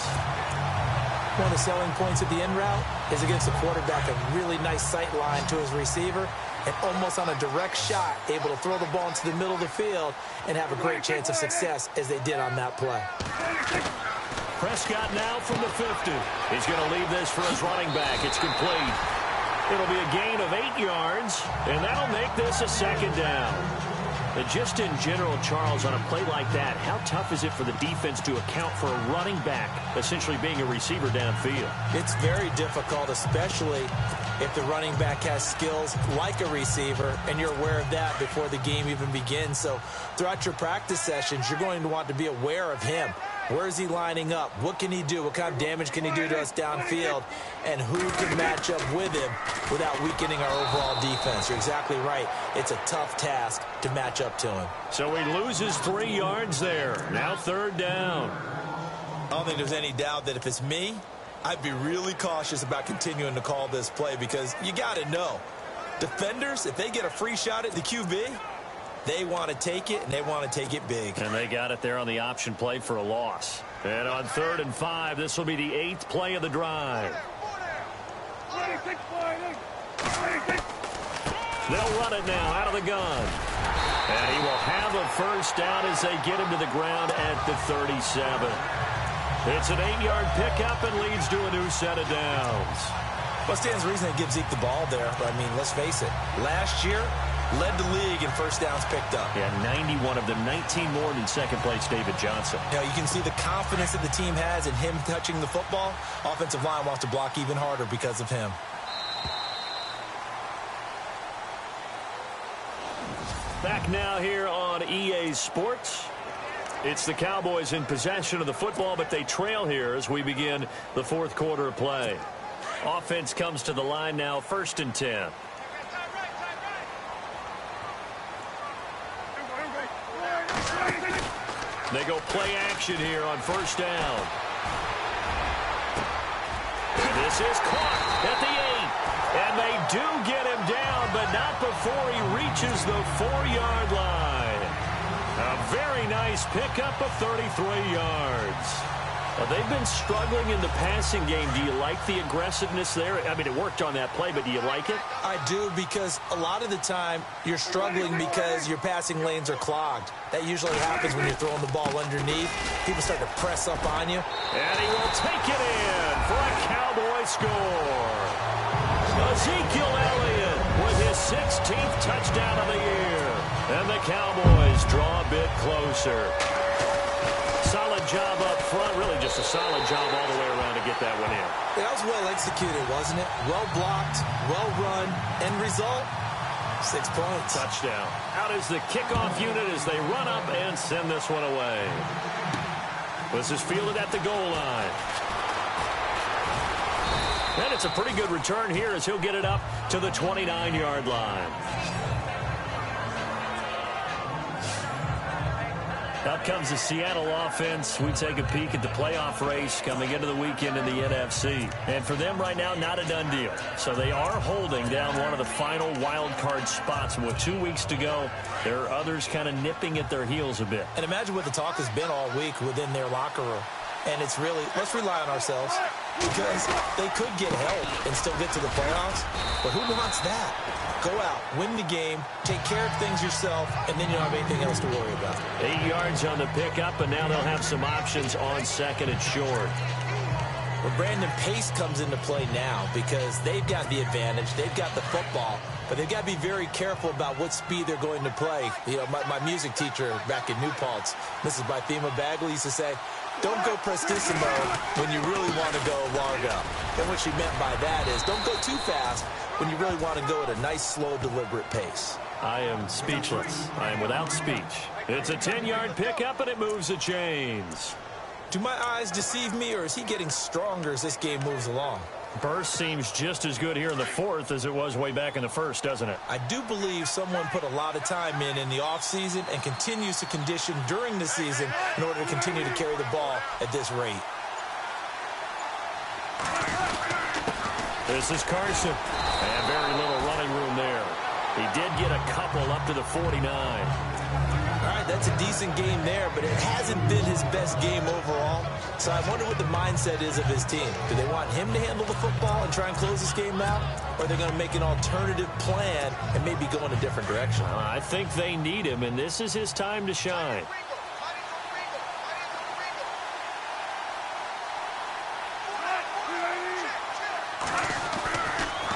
One of the selling points of the end route is against the quarterback, a really nice sight line to his receiver, and almost on a direct shot, able to throw the ball into the middle of the field and have a great chance of success as they did on that play. Prescott now from the 50. He's going to leave this for his running back. It's complete. It'll be a gain of 8 yards, and that'll make this a 2nd down. And just in general, Charles, on a play like that, how tough is it for the defense to account for a running back essentially being a receiver downfield? It's very difficult, especially if the running back has skills like a receiver, and you're aware of that before the game even begins. So throughout your practice sessions, you're going to want to be aware of him. Where is he lining up? What can he do? What kind of damage can he do to us downfield? And who can match up with him without weakening our overall defense? You're exactly right. It's a tough task to match up to him. So he loses 3 yards there. Now 3rd down. I don't think there's any doubt that if it's me, I'd be really cautious about continuing to call this play, because you got to know, defenders, if they get a free shot at the QB, they want to take it, and they want to take it big. And they got it there on the option play for a loss. And on 3rd and 5, this will be the 8th play of the drive. They'll run it now out of the gun. And he will have a first down as they get him to the ground at the 37. It's an 8-yard pickup and leads to a new set of downs. Well, stands to reason they give Zeke the ball there. But, I mean, let's face it. Last year, led the league in first downs picked up. Yeah, 91 of them, 19 more than second place David Johnson. You know, you can see the confidence that the team has in him touching the football. Offensive line wants to block even harder because of him. Back now here on EA Sports. It's the Cowboys in possession of the football, but they trail here as we begin the fourth quarter of play. Offense comes to the line now, 1st and 10. They go play action here on 1st down. This is caught at the 8. And they do get him down, but not before he reaches the 4-yard line. A very nice pickup of 33 yards. They've been struggling in the passing game. Do you like the aggressiveness there? I mean, it worked on that play, but do you like it? I do, because a lot of the time you're struggling because your passing lanes are clogged. That usually happens when you're throwing the ball underneath. People start to press up on you. And he will take it in for a Cowboy score. Ezekiel Elliott with his 16th touchdown of the year. And the Cowboys draw a bit closer. Solid job up front. Really just a solid job all the way around to get that one in. That was well executed, wasn't it? Well blocked, well run. End result, 6 points. Touchdown. Out is the kickoff unit as they run up and send this one away. This is fielded at the goal line. And it's a pretty good return here as he'll get it up to the 29-yard line. Out comes the Seattle offense. We take a peek at the playoff race coming into the weekend in the NFC. And for them right now, not a done deal. So they are holding down one of the final wild card spots. And with 2 weeks to go, there are others kind of nipping at their heels a bit. And imagine what the talk has been all week within their locker room. And it's really, let's rely on ourselves, because they could get help and still get to the playoffs. But who wants that? Go out, win the game, take care of things yourself, and then you don't have anything else to worry about. 8 yards on the pickup, and now they'll have some options on 2nd and short. Well, Brandon, pace comes into play now because they've got the advantage. They've got the football, but they've got to be very careful about what speed they're going to play. You know, my music teacher back in New Paltz, Mrs. Bythema Bagley, used to say, don't go prestissimo when you really want to go largo. And what she meant by that is don't go too fast when you really want to go at a nice, slow, deliberate pace. I am speechless. I am without speech. It's a 10-yard pickup, and it moves the chains. Do my eyes deceive me, or is he getting stronger as this game moves along? Burst seems just as good here in the 4th as it was way back in the 1st, doesn't it? I do believe someone put a lot of time in the offseason and continues to condition during the season in order to continue to carry the ball at this rate. This is Carson. And very little running room there. He did get a couple up to the 49. All right, that's a decent game there, but it hasn't been his best game overall. So I wonder what the mindset is of his team. Do they want him to handle the football and try and close this game out? Or are they going to make an alternative plan and maybe go in a different direction? I think they need him, and this is his time to shine.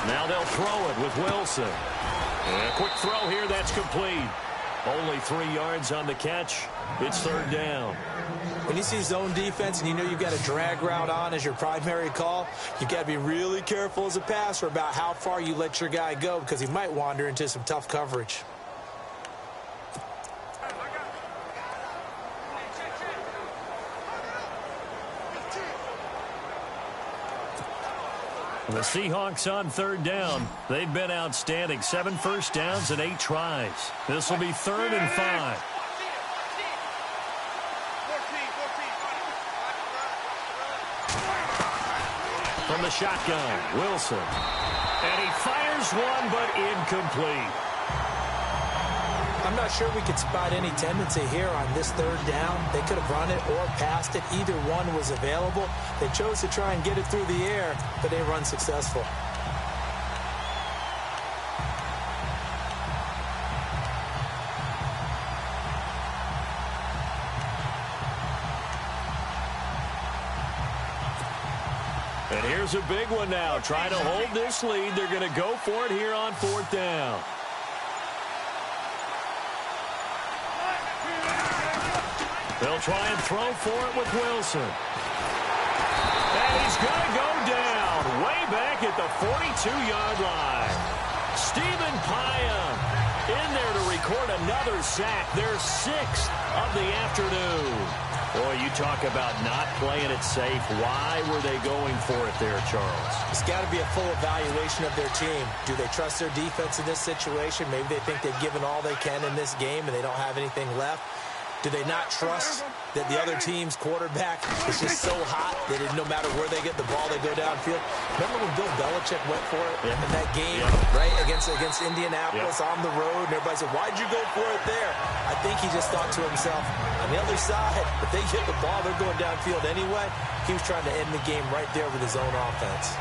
Now they'll throw it with Wilson. And a quick throw here, that's complete. Only 3 yards on the catch. It's 3rd down. When you see zone defense and you know you've got a drag route on as your primary call, you've got to be really careful as a passer about how far you let your guy go, because he might wander into some tough coverage. The Seahawks on 3rd down. They've been outstanding. 7 first downs and 8 tries. This will be 3rd and 5. From the shotgun, Wilson. And he fires one, but incomplete. I'm not sure we could spot any tendency here on this 3rd down. They could have run it or passed it. Either one was available. They chose to try and get it through the air, but they were unsuccessful. And here's a big one now. Trying to hold this lead. They're going to go for it here on 4th down. They'll try and throw for it with Wilson. And he's going to go down way back at the 42-yard line. Stephen Paya in there to record another sack, their 6th of the afternoon. Boy, you talk about not playing it safe. Why were they going for it there, Charles? It's got to be a full evaluation of their team. Do they trust their defense in this situation? Maybe they think they've given all they can in this game and they don't have anything left. Do they not trust that the other team's quarterback is just so hot that no matter where they get the ball, they go downfield? Remember when Bill Belichick went for it in that game, right, against Indianapolis on the road, and everybody said, why'd you go for it there? I think he just thought to himself, on the other side, if they get the ball, they're going downfield anyway. He was trying to end the game right there with his own offense.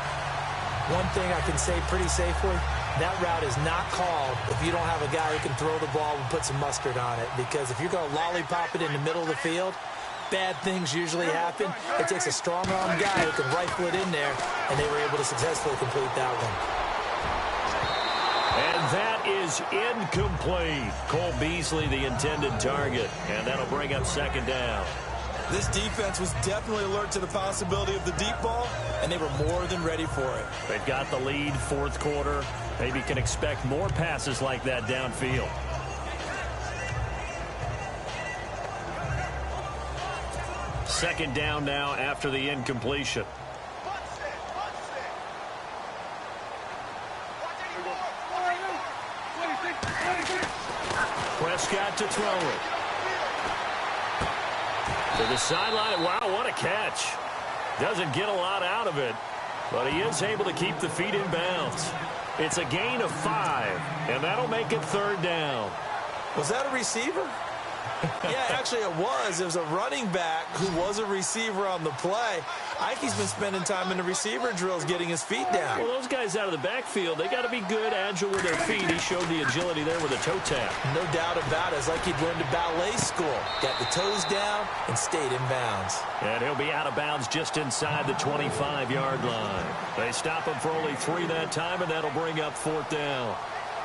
One thing I can say pretty safely, that route is not called if you don't have a guy who can throw the ball and put some mustard on it. Because if you're going to lollipop it in the middle of the field, bad things usually happen. It takes a strong-arm guy who can rifle it in there, and they were able to successfully complete that one. And that is incomplete. Cole Beasley, the intended target. And that'll bring up 2nd down. This defense was definitely alert to the possibility of the deep ball, and they were more than ready for it. They've got the lead, 4th quarter. Maybe can expect more passes like that downfield. Second down now after the incompletion. Prescott to throw it. To the sideline. Wow, what a catch. Doesn't get a lot out of it, but he is able to keep the feet in bounds. It's a gain of 5, and that'll make it 3rd down. Was that a receiver? Yeah, actually it was. It was a running back who was a receiver on the play. Ike's been spending time in the receiver drills getting his feet down. Well, those guys out of the backfield, they got to be good, agile with their feet. He showed the agility there with a toe tap. No doubt about it. It's like he'd learned to ballet school. Got the toes down and stayed in bounds. And he'll be out of bounds just inside the 25-yard line. They stop him for only 3 that time, and that'll bring up 4th down.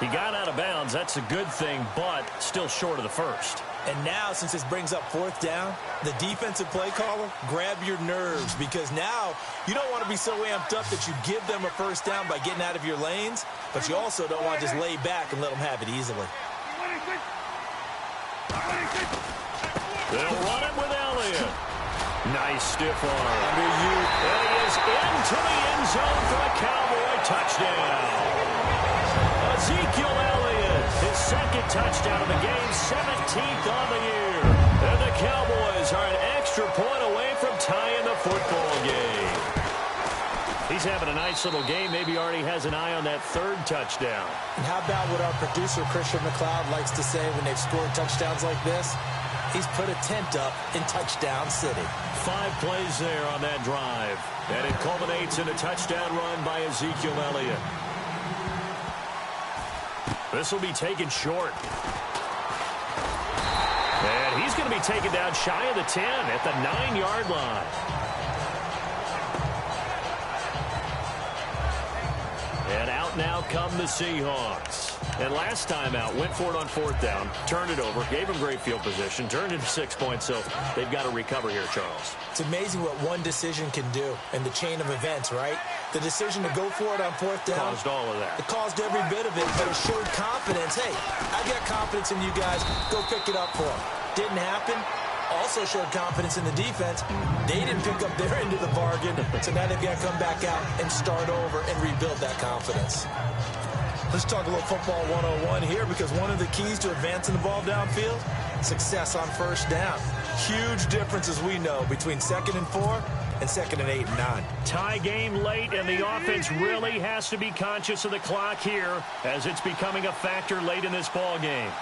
He got out of bounds. That's a good thing, but still short of the 1st. And now, since this brings up 4th down, the defensive play caller, grab your nerves, because now you don't want to be so amped up that you give them a 1st down by getting out of your lanes, but you also don't want to just lay back and let them have it easily. They'll run it with Elliott. Nice stiff arm. Under you. And he is into the end zone for a Cowboy touchdown. Ezekiel Elliott, his 2nd touchdown of the game, 17th on the year. And the Cowboys are an extra point away from tying the football game. He's having a nice little game. Maybe already has an eye on that 3rd touchdown. And how about what our producer, Christian McLeod, likes to say when they've scored touchdowns like this? He's put a tent up in Touchdown City. 5 plays there on that drive. And it culminates in a touchdown run by Ezekiel Elliott. This will be taken short. And he's going to be taken down shy of the 10 at the 9-yard line. And out now come the Seahawks. And last time out, went for it on 4th down, turned it over, gave him great field position, turned it to 6 points, so they've got to recover here, Charles. It's amazing what one decision can do in the chain of events, right? The decision to go for it on 4th down. Caused all of that. It caused every bit of it, but it showed confidence. Hey, I got confidence in you guys. Go pick it up for them. Didn't happen. Also showed confidence in the defense. They didn't pick up their end of the bargain, so now they've got to come back out and start over and rebuild that confidence. Let's talk a little football 101 here, because one of the keys to advancing the ball downfield, success on 1st down. Huge difference, as we know, between 2nd and 4 and 2nd and 8 and 9. Tie game late, and the offense really has to be conscious of the clock here as it's becoming a factor late in this ball game.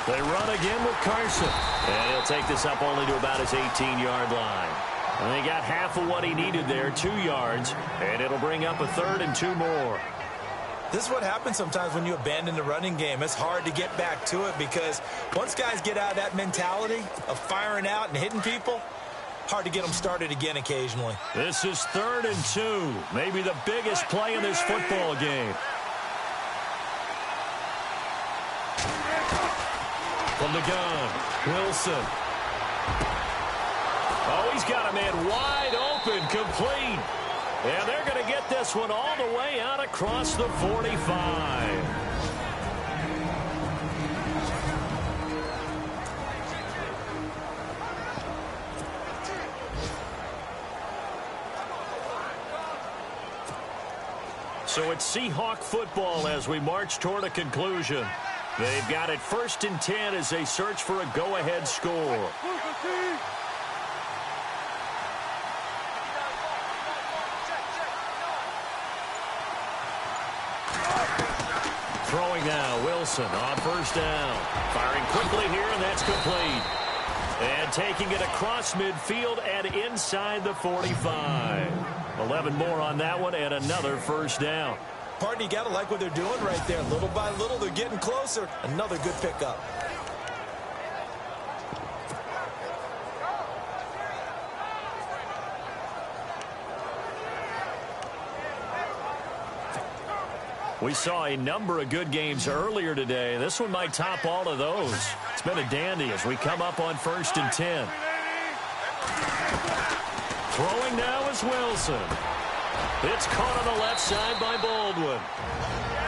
They run again with Carson. And he'll take this up only to about his 18-yard line. And they got half of what he needed there, 2 yards. And it'll bring up a 3rd and 2 more. This is what happens sometimes when you abandon the running game. It's hard to get back to it, because once guys get out of that mentality of firing out and hitting people, hard to get them started again occasionally. This is 3rd and 2. Maybe the biggest play in this football game. From the gun, Wilson. Oh, he's got a man wide open, complete. And they're going to get this one all the way out across the 45. So it's Seahawk football as we march toward a conclusion. They've got it 1st and 10 as they search for a go-ahead score. Throwing now, Wilson on 1st down. Firing quickly here, and that's complete. And taking it across midfield and inside the 45. 11 more on that one and another 1st down. Partner, you got to like what they're doing right there. Little by little, they're getting closer. Another good pickup. We saw a number of good games earlier today. This one might top all of those. It's been a dandy as we come up on 1st and 10. Throwing now is Wilson. It's caught on the left side by Baldwin.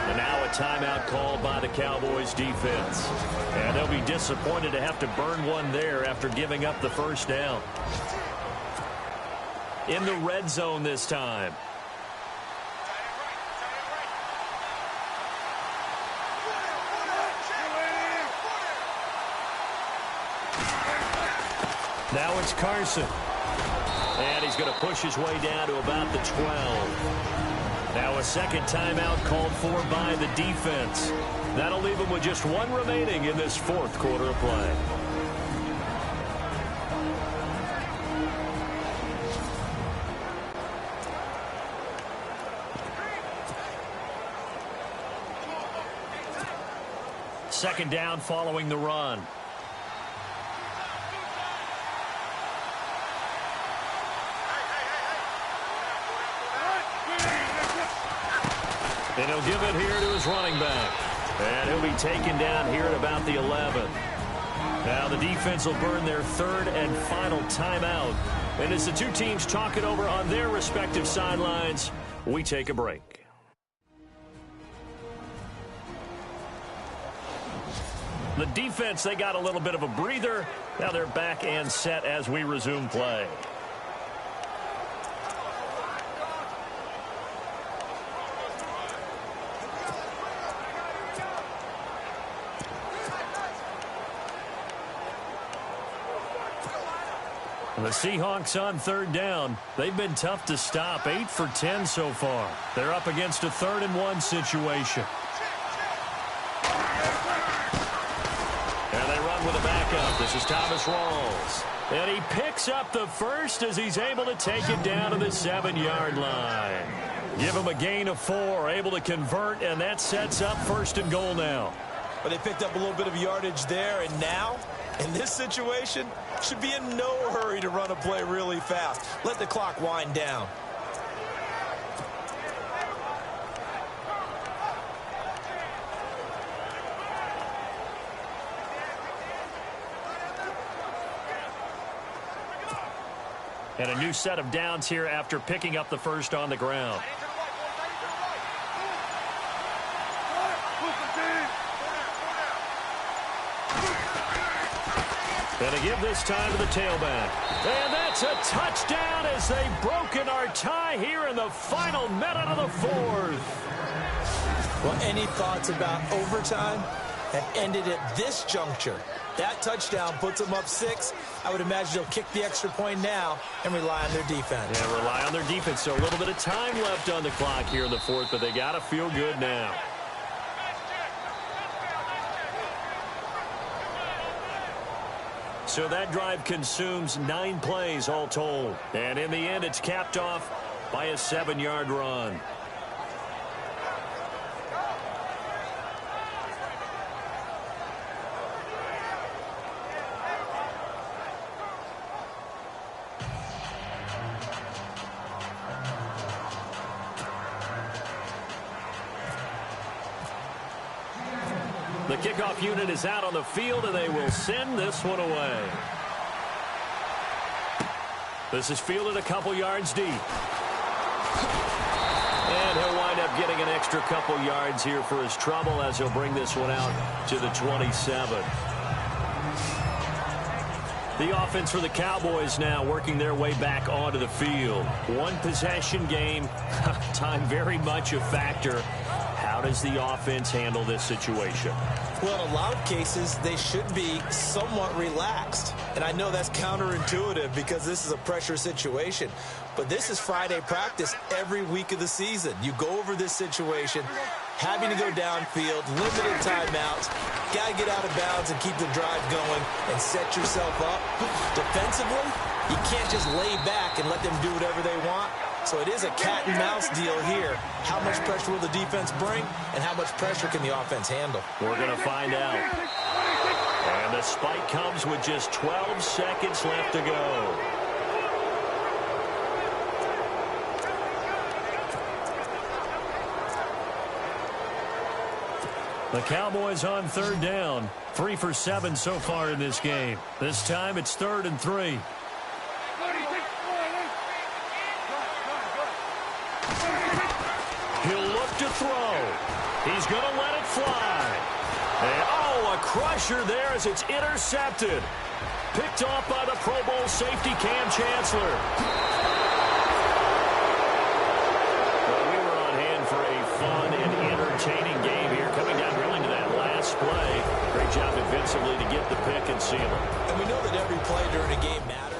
And now a timeout called by the Cowboys defense. And they'll be disappointed to have to burn one there after giving up the 1st down. In the red zone this time. Now it's Carson. And he's going to push his way down to about the 12. Now a second timeout called for by the defense. That'll leave him with just one remaining in this 4th quarter of play. Second down following the run. And he'll give it here to his running back. And he'll be taken down here at about the 11. Now the defense will burn their 3rd and final timeout. And as the two teams talk it over on their respective sidelines, we take a break. The defense, they got a little bit of a breather. Now they're back and set as we resume play. The Seahawks on 3rd down. They've been tough to stop. 8 for 10 so far. They're up against a 3rd and 1 situation. And they run with a backup. This is Thomas Rawls. And he picks up the 1st as he's able to take it down to the 7-yard line. Give him a gain of 4, able to convert, and that sets up 1st and goal now. But they picked up a little bit of yardage there, and now, in this situation, should be in no hurry to run a play really fast. Let the clock wind down. And a new set of downs here after picking up the 1st on the ground. And to give this time to the tailback. And that's a touchdown as they've broken our tie here in the final minute of the 4th. Well, any thoughts about overtime have ended at this juncture. That touchdown puts them up 6. I would imagine they'll kick the extra point now and rely on their defense. Yeah, rely on their defense. So a little bit of time left on the clock here in the 4th, but they got to feel good now. So that drive consumes 9 plays all told. And in the end, it's capped off by a 7-yard run. The kickoff unit is out on the field, and they will send this one away. This is fielded a couple yards deep. And he'll wind up getting an extra couple yards here for his trouble as he'll bring this one out to the 27. The offense for the Cowboys now working their way back onto the field. One possession game, time very much a factor. How does the offense handle this situation? Well, in a lot of cases, they should be somewhat relaxed. And I know that's counterintuitive because this is a pressure situation. But this is Friday practice every week of the season. You go over this situation, having to go downfield, limited timeouts, got to get out of bounds and keep the drive going and set yourself up. Defensively, you can't just lay back and let them do whatever they want. So it is a cat and mouse deal here. How much pressure will the defense bring, and how much pressure can the offense handle? We're going to find out. And the spike comes with just 12 seconds left to go. The Cowboys on third down. 3 for 7 so far in this game. This time it's 3rd and 3. He'll look to throw. He's going to let it fly. And, oh, a crusher there as it's intercepted. Picked off by the Pro Bowl safety Cam Chancellor. Well, we were on hand for a fun and entertaining game here, coming down really to that last play. Great job defensively to get the pick and seal it. And we know that every play during a game matters.